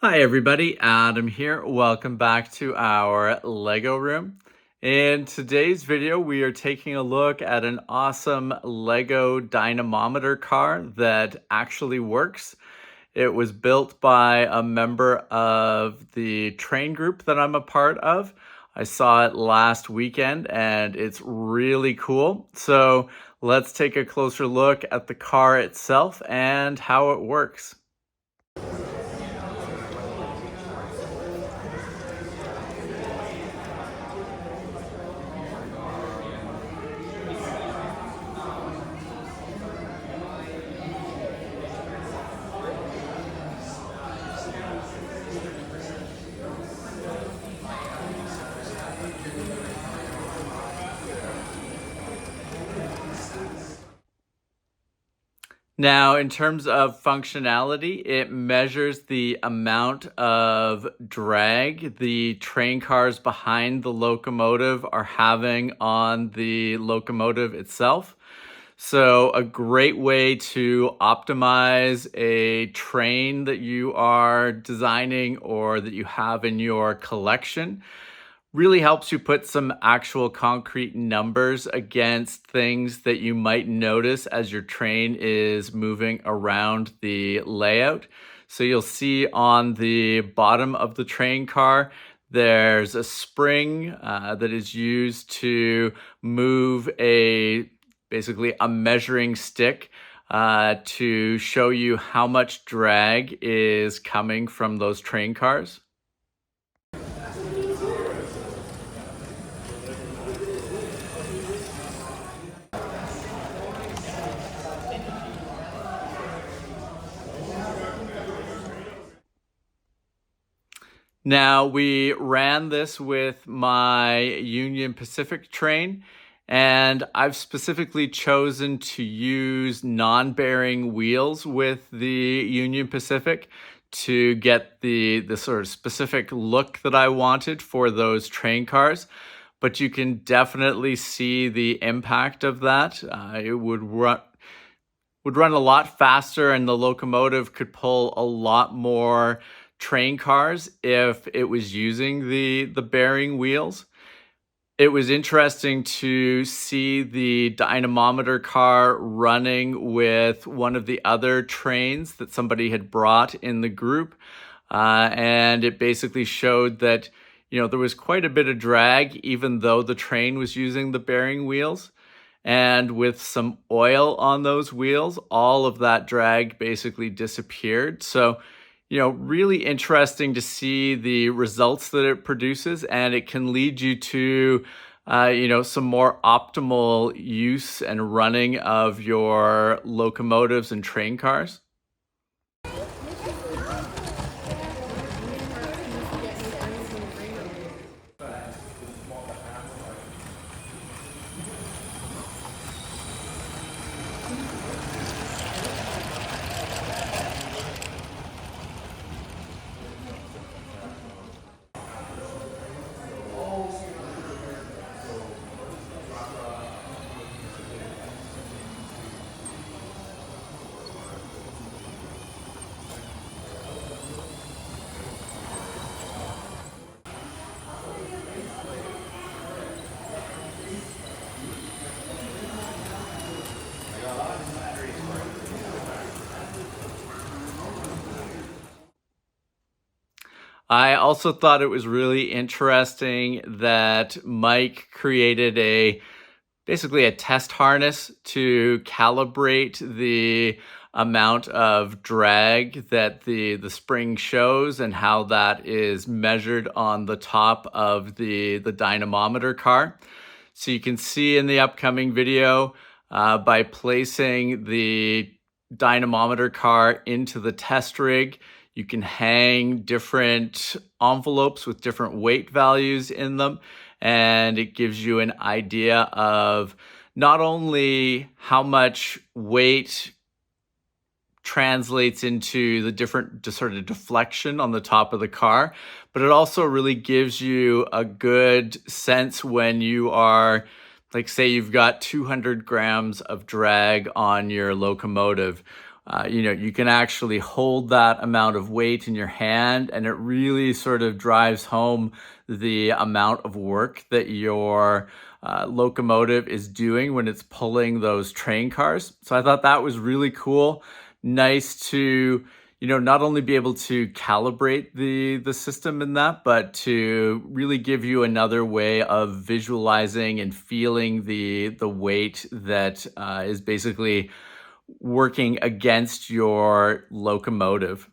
Hi everybody, Adam here. Welcome back to our Lego room. In today's video, we are taking a look at an awesome Lego Dynamometer car that actually works. It was built by a member of the train group that I'm a part of. I saw it last weekend and it's really cool. So let's take a closer look at the car itself and how it works. Now, in terms of functionality, it measures the amount of drag the train cars behind the locomotive are having on the locomotive itself. So a great way to optimize a train that you are designing or that you have in your collection. Really helps you put some actual concrete numbers against things that you might notice as your train is moving around the layout. So you'll see on the bottom of the train car, there's a spring that is used to move basically a measuring stick to show you how much drag is coming from those train cars. Now, we ran this with my Union Pacific train, and I've specifically chosen to use non-bearing wheels with the Union Pacific to get the sort of specific look that I wanted for those train cars. But you can definitely see the impact of that. It would run a lot faster and the locomotive could pull a lot more train cars if it was using the bearing wheels. It was interesting to see the dynamometer car running with one of the other trains that somebody had brought in the group. And it basically showed that, there was quite a bit of drag, even though the train was using the bearing wheels. And with some oil on those wheels, all of that drag basically disappeared. So, really interesting to see the results that it produces, and it can lead you to, some more optimal use and running of your locomotives and train cars. I also thought it was really interesting that Mike created basically a test harness to calibrate the amount of drag that the spring shows and how that is measured on the top of the dynamometer car. So you can see in the upcoming video, by placing the dynamometer car into the test rig, you can hang different envelopes with different weight values in them, and it gives you an idea of not only how much weight translates into the different sort of deflection on the top of the car, but it also really gives you a good sense when you are like say you've got 200 grams of drag on your locomotive, you can actually hold that amount of weight in your hand, and it really sort of drives home the amount of work that your locomotive is doing when it's pulling those train cars. So I thought that was really cool. Nice to not only be able to calibrate the system in that, but to really give you another way of visualizing and feeling the weight that is basically working against your locomotive.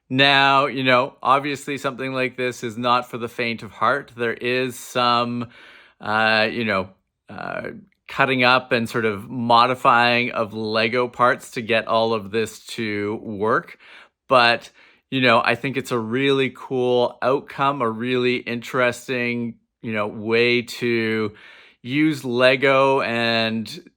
Now, obviously something like this is not for the faint of heart. There is some, uh, you know, uh, cutting up and sort of modifying of Lego parts to get all of this to work. But, I think it's a really cool outcome, a really interesting, way to use Lego and,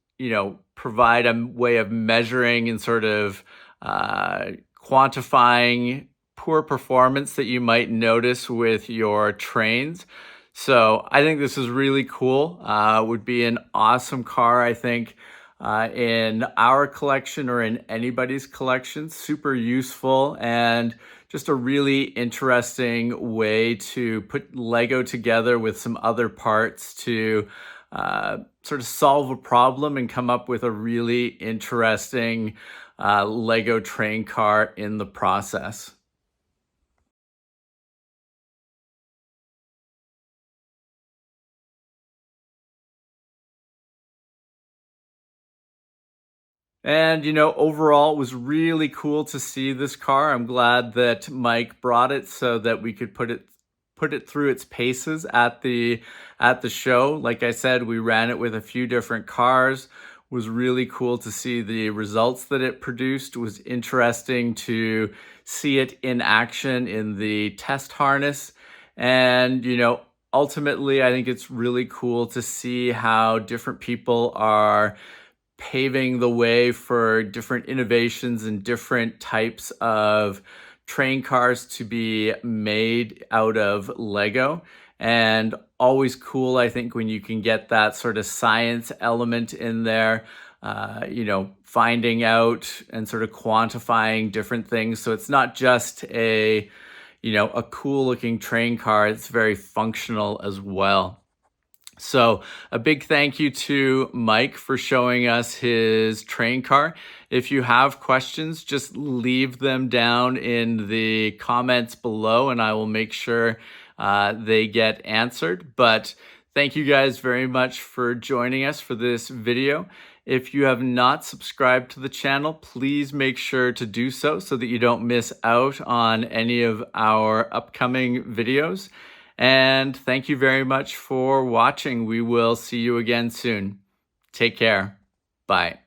provide a way of measuring and sort of, uh, quantifying poor performance that you might notice with your trains. So I think this is really cool. Would be an awesome car, I think, in our collection or in anybody's collection. Super useful and just a really interesting way to put Lego together with some other parts to sort of solve a problem and come up with a really interesting Lego train car in the process. And overall, it was really cool to see this car. I'm glad that Mike brought it so that we could put it through its paces at the show. Like I said, we ran it with a few different cars. Was really cool to see the results that it produced. It was interesting to see it in action in the test harness. And ultimately, I think it's really cool to see how different people are paving the way for different innovations and different types of train cars to be made out of Lego. And always cool, I think, when you can get that sort of science element in there, finding out and sort of quantifying different things. So it's not just a cool looking train car, it's very functional as well. So, a big thank you to Mike for showing us his train car. If you have questions, just leave them down in the comments below and I will make sure they get answered. But thank you guys very much for joining us for this video. If you have not subscribed to the channel, please make sure to do so that you don't miss out on any of our upcoming videos. And thank you very much for watching. We will see you again soon. Take care. Bye.